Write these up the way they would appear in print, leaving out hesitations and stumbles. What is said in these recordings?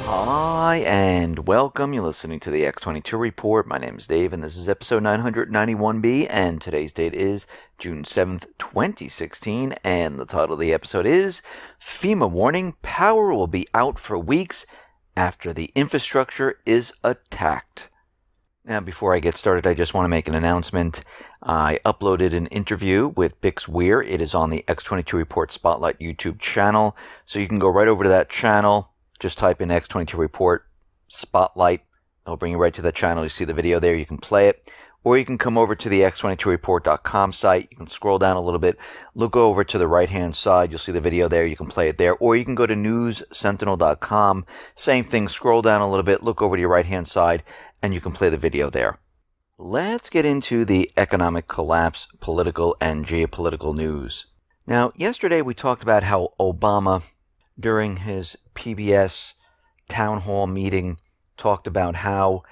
Hi, and welcome. You're listening to the X22 Report. My name is Dave, and this is episode 991B, and today's date is June 7th, 2016, and the title of the episode is FEMA Warning, Power Will Be Out for Weeks After the Infrastructure is Attacked. Now, before I get started, I just want to make an announcement. I uploaded an interview with Bix Weir. It is on the X22 Report Spotlight YouTube channel, so you can go right over to that channel. Just type in X22 Report Spotlight. It'll bring you right to the channel. You see the video there. You can play it. Or you can come over to the x22report.com site. You can scroll down a little bit. Look over to the right-hand side. You'll see the video there. You can play it there. Or you can go to newssentinel.com. Same thing. Scroll down a little bit. Look over to your right-hand side. And you can play the video there. Let's get into the economic collapse, political and geopolitical news. Now, yesterday we talked about how Obama, during his PBS town hall meeting, talked about how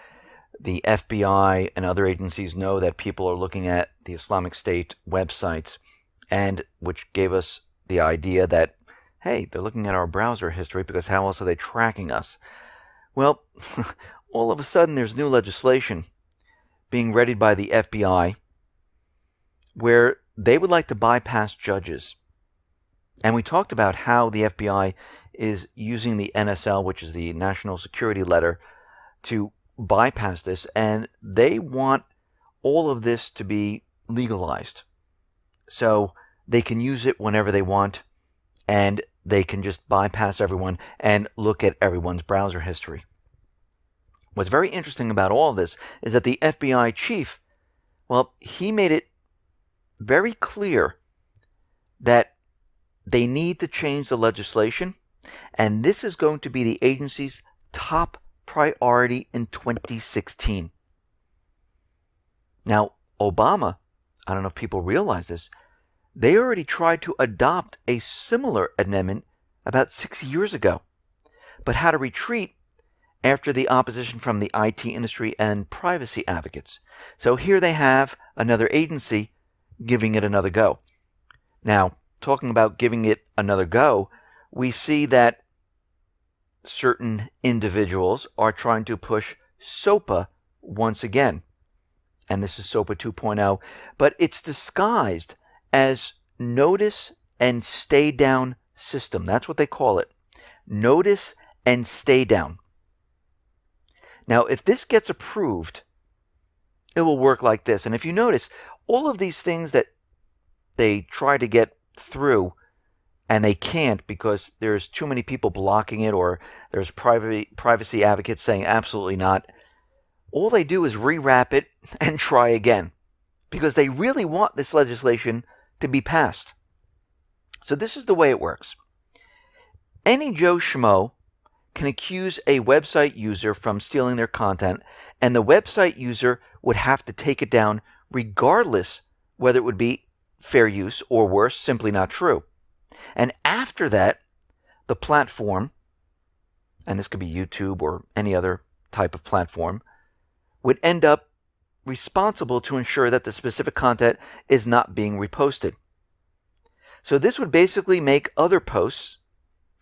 the FBI and other agencies know that people are looking at the Islamic State websites, and which gave us the idea that, hey, they're looking at our browser history because how else are they tracking us? Well, all of a sudden there's new legislation being readied by the FBI where they would like to bypass judges. And we talked about how the FBI is using the NSL, which is the National Security Letter, to bypass this, and they want all of this to be legalized. So they can use it whenever they want, and they can just bypass everyone and look at everyone's browser history. What's very interesting about all of this is that the FBI chief, well, he made it very clear that they need to change the legislation, and this is going to be the agency's top priority in 2016. Now, Obama, I don't know if people realize this, they already tried to adopt a similar amendment about 6 years ago, but had to retreat after the opposition from the IT industry and privacy advocates. So here they have another agency giving it another go. Now, talking about giving it another go, we see that certain individuals are trying to push SOPA once again. And this is SOPA 2.0, but it's disguised as Notice and Stay Down System. That's what they call it. Notice and Stay Down. Now, if this gets approved, it will work like this. And if you notice, all of these things that they try to get through and they can't because there's too many people blocking it, or there's privacy advocates saying absolutely not, all they do is rewrap it and try again because they really want this legislation to be passed. So this is the way it works. Any Joe Schmo can accuse a website user from stealing their content, and the website user would have to take it down regardless whether it would be fair use or worse, simply not true. And after that, the platform, and this could be YouTube or any other type of platform, would end up responsible to ensure that the specific content is not being reposted. So this would basically make other posts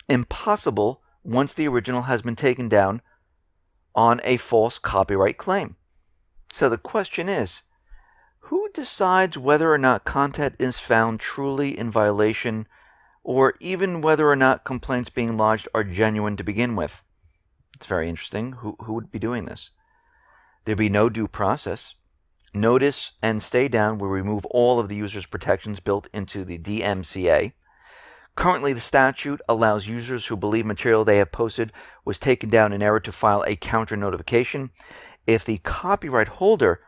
impossible once the original has been taken down on a false copyright claim. So the question is, who decides whether or not content is found truly in violation, or even whether or not complaints being lodged are genuine to begin with? It's very interesting. Who would be doing this? There'd be no due process. Notice and Stay Down will remove all of the user's protections built into the DMCA. Currently, the statute allows users who believe material they have posted was taken down in error to file a counter notification. If the copyright holder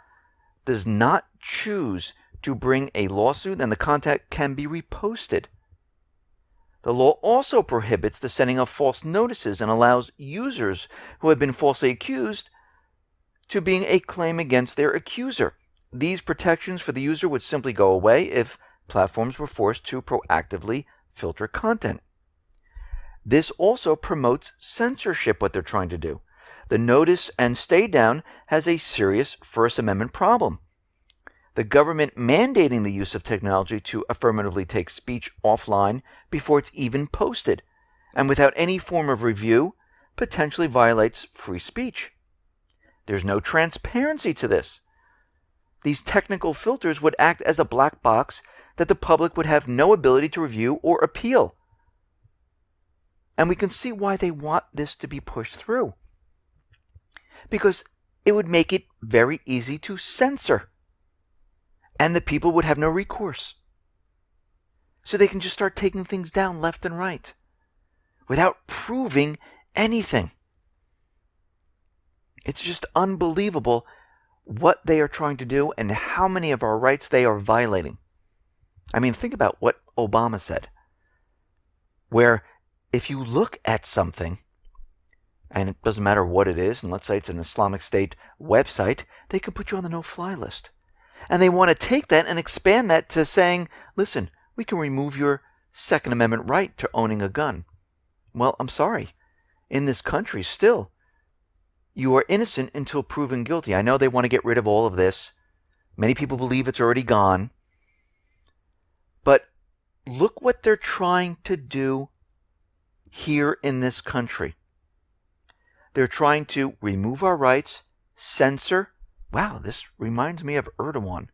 does not choose to bring a lawsuit, then the content can be reposted. The law also prohibits the sending of false notices and allows users who have been falsely accused to bring a claim against their accuser. These protections for the user would simply go away if platforms were forced to proactively filter content. This also promotes censorship, what they're trying to do. The Notice and Stay Down has a serious First Amendment problem. The government mandating the use of technology to affirmatively take speech offline before it's even posted, and without any form of review, potentially violates free speech. There's no transparency to this. These technical filters would act as a black box that the public would have no ability to review or appeal. And we can see why they want this to be pushed through. Because it would make it very easy to censor. And the people would have no recourse. So they can just start taking things down left and right without proving anything. It's just unbelievable what they are trying to do and how many of our rights they are violating. I mean, think about what Obama said, where if you look at something, and it doesn't matter what it is, and let's say it's an Islamic State website, they can put you on the no-fly list. And they want to take that and expand that to saying, listen, we can remove your Second Amendment right to owning a gun. Well, I'm sorry. In this country, still, you are innocent until proven guilty. I know they want to get rid of all of this. Many people believe it's already gone. But look what they're trying to do here in this country. They're trying to remove our rights, censor. Wow, this reminds me of Erdogan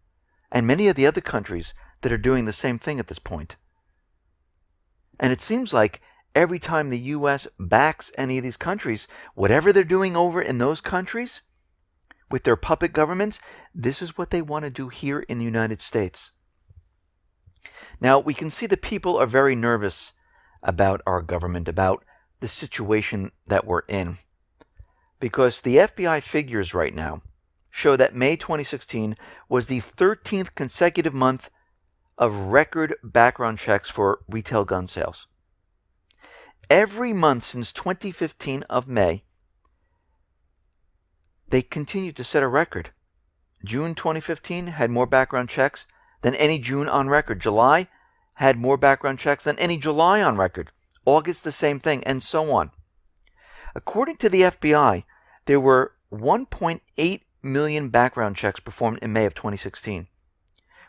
and many of the other countries that are doing the same thing at this point. And it seems like every time the U.S. backs any of these countries, whatever they're doing over in those countries with their puppet governments, this is what they want to do here in the United States. Now, we can see the people are very nervous about our government, about the situation that we're in, because the FBI figures right now show that May 2016 was the 13th consecutive month of record background checks for retail gun sales. Every month since 2015 of May, they continued to set a record. June 2015 had more background checks than any June on record. July had more background checks than any July on record. August, the same thing, and so on. According to the FBI, there were 1.8 million background checks performed in May of 2016,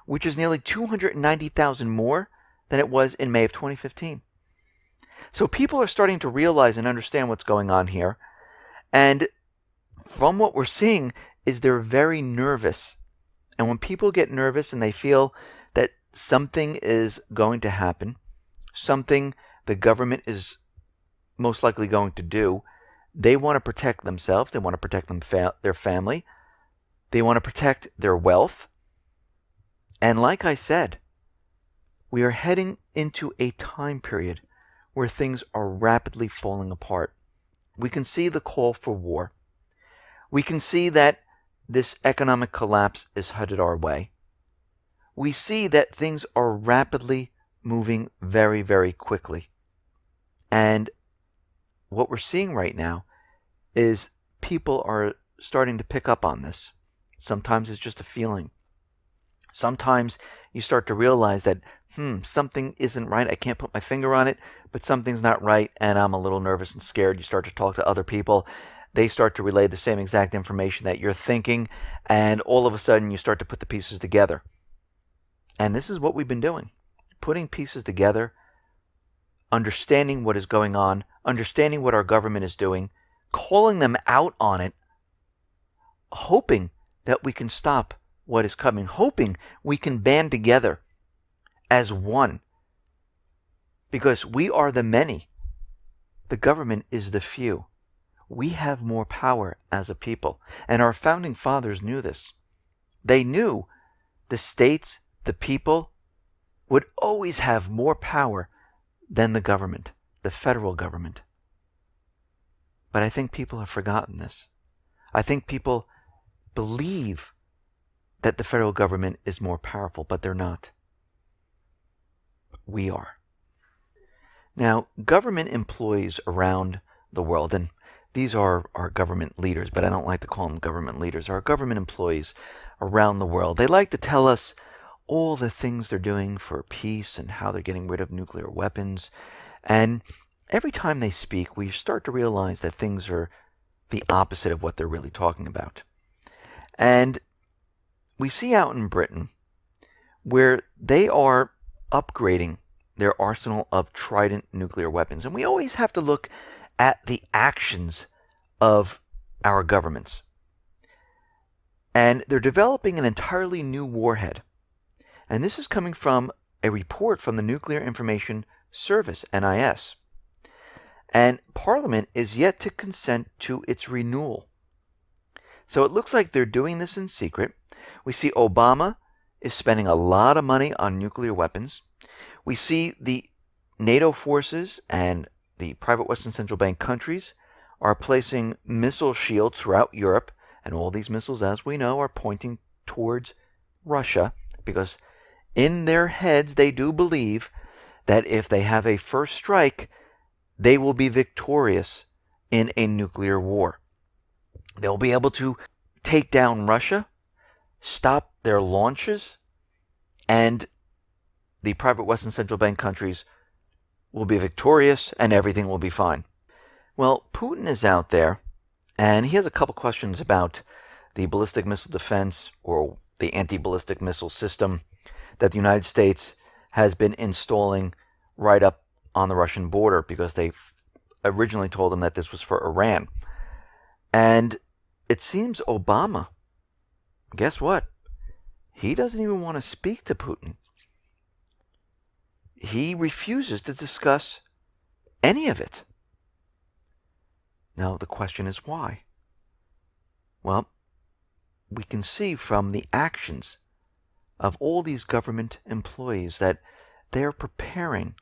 which is nearly 290,000 more than it was in May of 2015. So people are starting to realize and understand what's going on here. And from what we're seeing is they're very nervous. And when people get nervous and they feel that something is going to happen, something the government is most likely going to do, they want to protect themselves. They want to protect their family. They want to protect their wealth. And like I said, we are heading into a time period where things are rapidly falling apart. We can see the call for war. We can see that this economic collapse is headed our way. We see that things are rapidly moving very, very quickly. And what we're seeing right now is people are starting to pick up on this. Sometimes it's just a feeling. Sometimes you start to realize that, something isn't right. I can't put my finger on it, but something's not right, and I'm a little nervous and scared. You start to talk to other people. They start to relay the same exact information that you're thinking, and all of a sudden you start to put the pieces together. And this is what we've been doing, putting pieces together, understanding what is going on, understanding what our government is doing, calling them out on it, hoping that we can stop what is coming, hoping we can band together as one. Because we are the many. The government is the few. We have more power as a people. And our founding fathers knew this. They knew the states, the people, would always have more power than the government, the federal government. But I think people have forgotten this. I think people believe that the federal government is more powerful, but they're not. We are. Now, government employees around the world, and these are our government leaders, but I don't like to call them government leaders, our government employees around the world, they like to tell us all the things they're doing for peace and how they're getting rid of nuclear weapons. And every time they speak, we start to realize that things are the opposite of what they're really talking about. And we see out in Britain where they are upgrading their arsenal of Trident nuclear weapons. And we always have to look at the actions of our governments. And they're developing an entirely new warhead. And this is coming from a report from the Nuclear Information Service, NIS. And Parliament is yet to consent to its renewal. So it looks like they're doing this in secret. We see Obama is spending a lot of money on nuclear weapons. We see the NATO forces and the private Western Central Bank countries are placing missile shields throughout Europe, and all these missiles, as we know, are pointing towards Russia, because in their heads they do believe that if they have a first strike, they will be victorious in a nuclear war. They'll be able to take down Russia, stop their launches, and the private Western Central Bank countries will be victorious and everything will be fine. Well, Putin is out there, and he has a couple questions about the ballistic missile defense, or the anti-ballistic missile system that the United States has been installing right up on the Russian border, because they originally told him that this was for Iran. And it seems Obama, guess what? He doesn't even want to speak to Putin. He refuses to discuss any of it. Now, the question is why? Well, we can see from the actions of all these government employees that they're preparing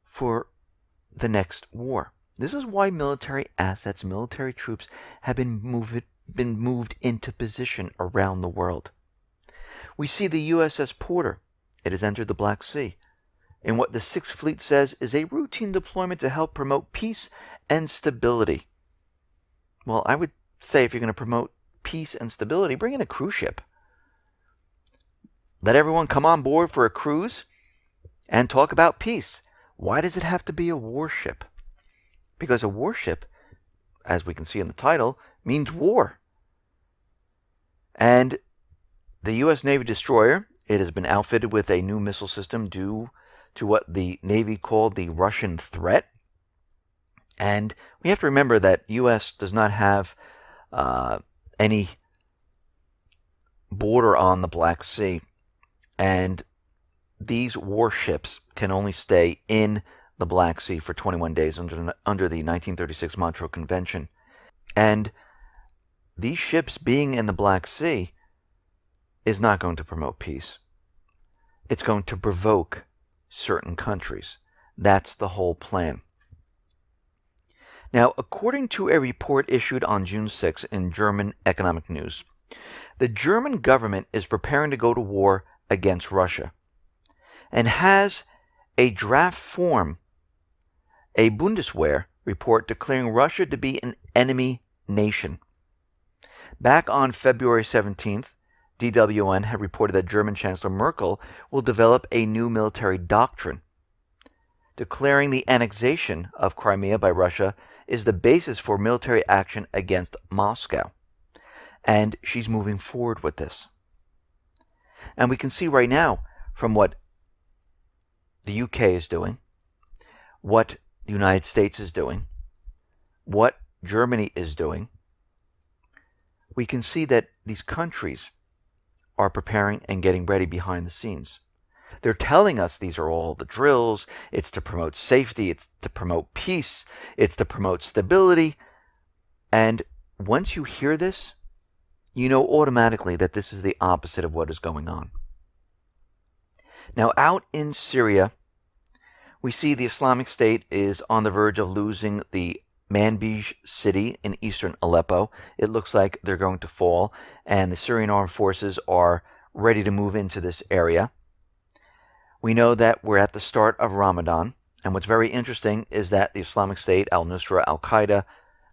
for the next war. This is why military assets, military troops have been moved into position around the world. We see the USS Porter. It has entered the Black Sea in what the Sixth Fleet says is a routine deployment to help promote peace and stability. Well, I would say if you're going to promote peace and stability, bring in a cruise ship. Let everyone come on board for a cruise and talk about peace. Why does it have to be a warship? Because a warship, as we can see in the title, means war. And the U.S. Navy destroyer, it has been outfitted with a new missile system due to what the Navy called the Russian threat. And we have to remember that U.S. does not have any border on the Black Sea. And these warships can only stay in the Black Sea for 21 days under the 1936 Montreux Convention. And these ships being in the Black Sea is not going to promote peace. It's going to provoke certain countries. That's the whole plan. Now, according to a report issued on June 6 in German Economic News, the German government is preparing to go to war against Russia and has a draft form, a Bundeswehr report declaring Russia to be an enemy nation. Back on February 17th, DWN had reported that German Chancellor Merkel will develop a new military doctrine, declaring the annexation of Crimea by Russia is the basis for military action against Moscow. And she's moving forward with this. And we can see right now from what the UK is doing, what the United States is doing, what Germany is doing, we can see that these countries are preparing and getting ready behind the scenes. They're telling us these are all the drills. It's to promote safety. It's to promote peace. It's to promote stability. And once you hear this, you know automatically that this is the opposite of what is going on. Now, out in Syria, we see the Islamic State is on the verge of losing the Manbij city in eastern Aleppo. It looks like they're going to fall, and the Syrian armed forces are ready to move into this area. We know that we're at the start of Ramadan, and what's very interesting is that the Islamic State, al-Nusra, al-Qaeda,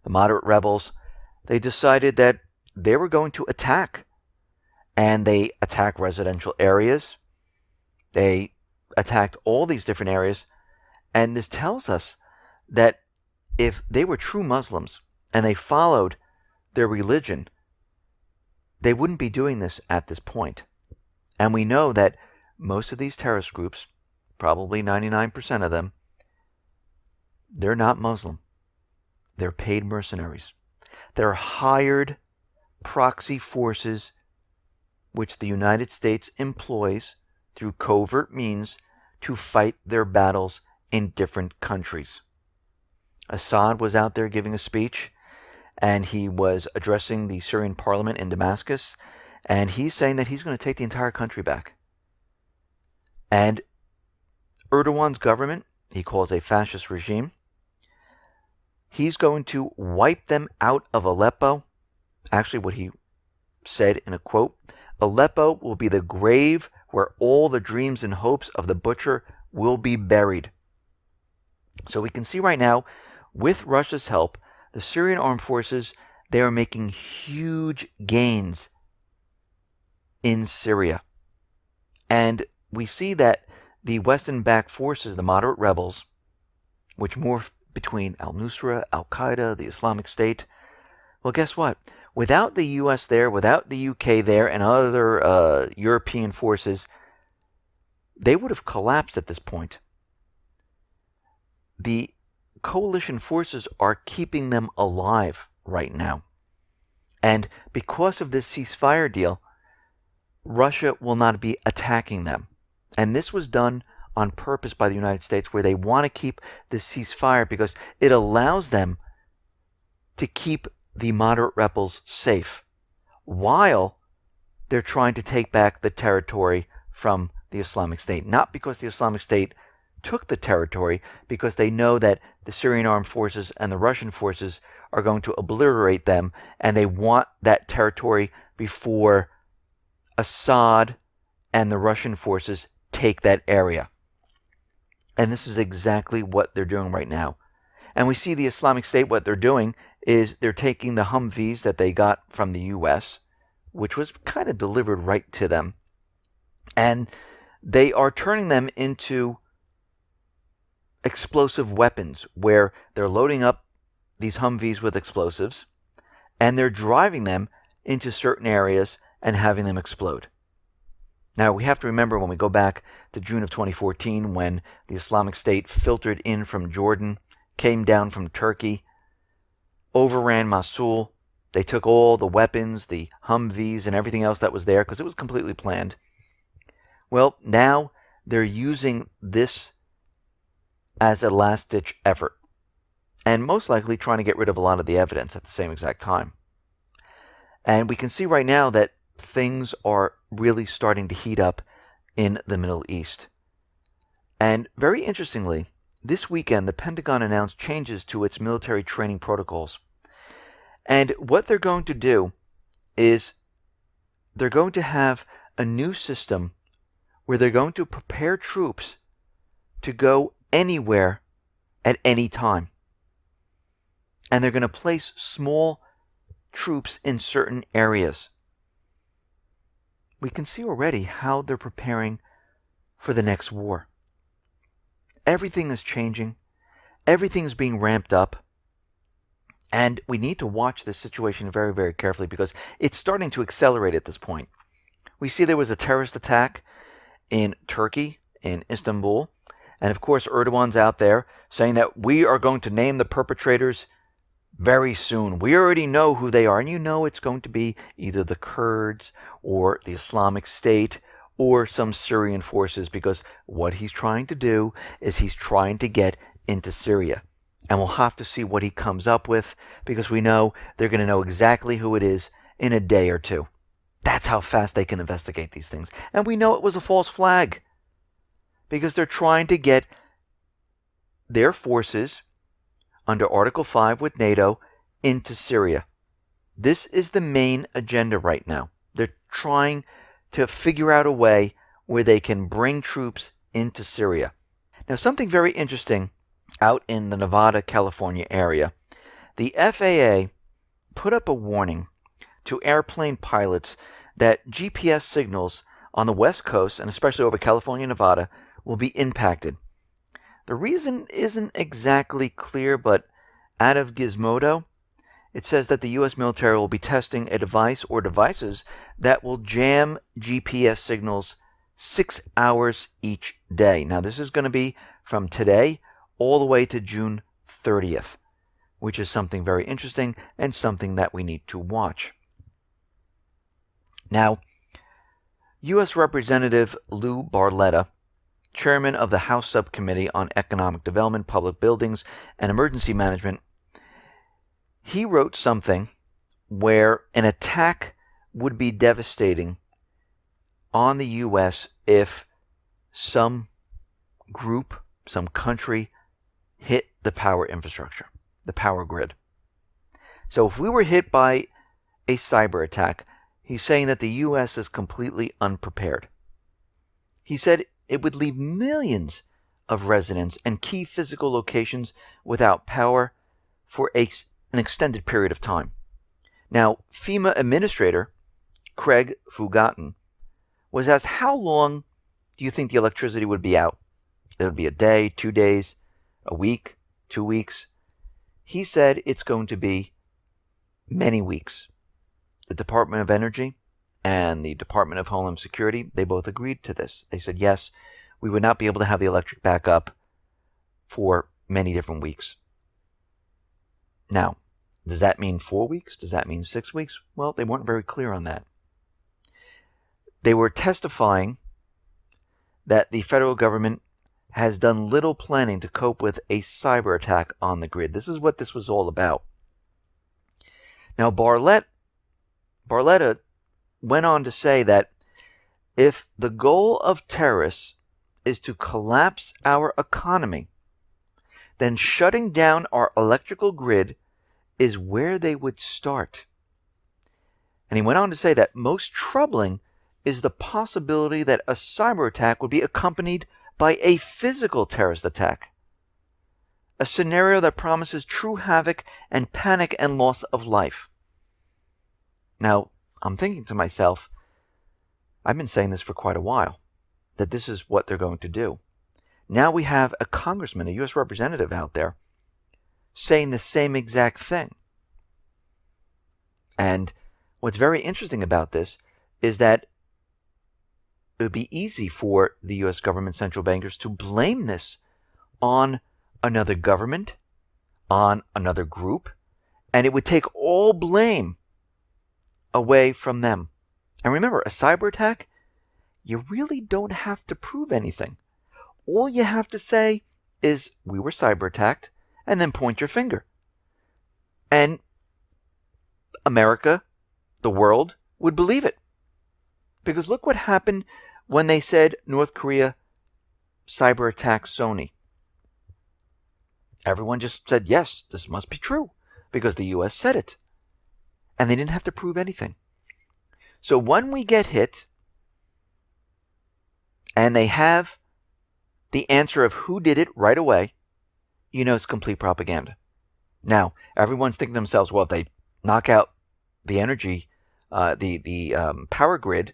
the moderate rebels, they decided that they were going to attack, and they attack residential areas. They attacked all these different areas, and this tells us that if they were true Muslims and they followed their religion, they wouldn't be doing this at this point. And we know that most of these terrorist groups, probably 99% of them, they're not Muslim. They're paid mercenaries. They're hired proxy forces which the United States employs through covert means to fight their battles in different countries. Assad was out there giving a speech, and he was addressing the Syrian parliament in Damascus, and he's saying that he's going to take the entire country back. And Erdogan's government, he calls a fascist regime, he's going to wipe them out of Aleppo. Actually, what he said in a quote, Aleppo will be the grave where all the dreams and hopes of the butcher will be buried. So we can see right now, with Russia's help, the Syrian armed forces, they are making huge gains in Syria. And we see that the Western-backed forces, the moderate rebels, which morph between al-Nusra, al-Qaeda, the Islamic State, well, guess what? Without the U.S. there, without the UK there, and other European forces, they would have collapsed at this point. The coalition forces are keeping them alive right now. And because of this ceasefire deal, Russia will not be attacking them. And this was done on purpose by the United States, where they want to keep this ceasefire because it allows them to keep the moderate rebels safe while they're trying to take back the territory from the Islamic State. Not because the Islamic State took the territory, because they know that the Syrian armed forces and the Russian forces are going to obliterate them, and they want that territory before Assad and the Russian forces take that area. And this is exactly what they're doing right now. And we see the Islamic State, what they're doing is they're taking the Humvees that they got from the U.S., which was kind of delivered right to them, and they are turning them into explosive weapons, where they're loading up these Humvees with explosives, and they're driving them into certain areas and having them explode. Now, we have to remember when we go back to June of 2014, when the Islamic State filtered in from Jordan, came down from Turkey, overran Mosul. They took all the weapons, the Humvees, and everything else that was there, because it was completely planned. Well, now they're using this as a last-ditch effort, and most likely trying to get rid of a lot of the evidence at the same exact time. And we can see right now that things are really starting to heat up in the Middle East. And very interestingly, this weekend, the Pentagon announced changes to its military training protocols. And what they're going to do is they're going to have a new system where they're going to prepare troops to go anywhere at any time. And they're going to place small troops in certain areas. We can see already how they're preparing for the next war. Everything is changing. Everything's being ramped up. And we need to watch this situation very, very carefully, because it's starting to accelerate at this point. We see there was a terrorist attack in Turkey, in Istanbul. And of course, Erdogan's out there saying that we are going to name the perpetrators very soon. We already know who they are. And you know it's going to be either the Kurds or the Islamic State or some Syrian forces, because what he's trying to do is he's trying to get into Syria. And we'll have to see what he comes up with, because we know they're going to know exactly who it is in a day or two. That's how fast they can investigate these things. And we know it was a false flag, because they're trying to get their forces under Article 5 with NATO into Syria. This is the main agenda right now. They're trying to figure out a way where they can bring troops into Syria. Now, something very interesting out in the Nevada, California area, the FAA put up a warning to airplane pilots that GPS signals on the West Coast, and especially over California and Nevada, will be impacted. The reason isn't exactly clear, but out of Gizmodo, it says that the U.S. military will be testing a device or devices that will jam GPS signals 6 hours each day. Now, this is going to be from today all the way to June 30th. which is something very interesting and something that we need to watch. Now, U.S. Representative Lou Barletta, chairman of the House Subcommittee on Economic Development, Public Buildings, and Emergency Management, he wrote something where an attack would be devastating on the U.S. if some group, some country hit the power infrastructure, the power grid. So if we were hit by a cyber attack, he's saying that the U.S. is completely unprepared. He said it would leave millions of residents and key physical locations without power for an extended period of time. Now, FEMA Administrator Craig Fugatin was asked, how long do you think the electricity would be out? It would be a day, 2 days, a week, 2 weeks. He said it's going to be many weeks. The Department of Energy and the Department of Homeland Security, they both agreed to this. They said, yes, we would not be able to have the electric back up for many different weeks. Now, does that mean 4 weeks? Does that mean 6 weeks? Well, they weren't very clear on that. They were testifying that the federal government has done little planning to cope with a cyber attack on the grid. This is what this was all about. Now, Barletta went on to say that if the goal of terrorists is to collapse our economy, then shutting down our electrical grid is where they would start. And he went on to say that most troubling is the possibility that a cyber attack would be accompanied by a physical terrorist attack, a scenario that promises true havoc and panic and loss of life. Now, I'm thinking to myself, I've been saying this for quite a while, that this is what they're going to do. Now we have a congressman, a U.S. representative out there, saying the same exact thing. And what's very interesting about this is that it would be easy for the U.S. government central bankers to blame this on another government, on another group, and it would take all blame away from them. And remember, a cyber attack, you really don't have to prove anything. All you have to say is, we were cyber attacked, and then point your finger. And America, the world, would believe it. Because look what happened when they said North Korea cyber attacked Sony. Everyone just said, yes, this must be true, because the U.S. said it. And they didn't have to prove anything. So when we get hit, and they have the answer of who did it right away, you know it's complete propaganda. Now, everyone's thinking to themselves, well, if they knock out the energy, the power grid,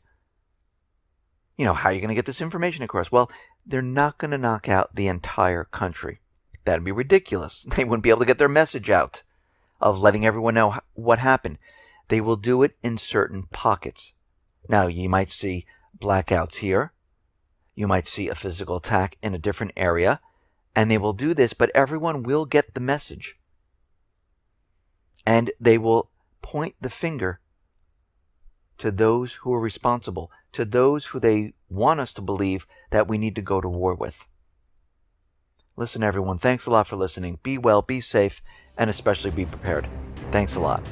you know, how are you going to get this information across? Well, they're not going to knock out the entire country. That'd be ridiculous. They wouldn't be able to get their message out of letting everyone know what happened. They will do it in certain pockets. Now, you might see blackouts here. You might see a physical attack in a different area. And they will do this, but everyone will get the message. And they will point the finger to those who are responsible, to those who they want us to believe that we need to go to war with. Listen, everyone, thanks a lot for listening. Be well, be safe, and especially be prepared. Thanks a lot.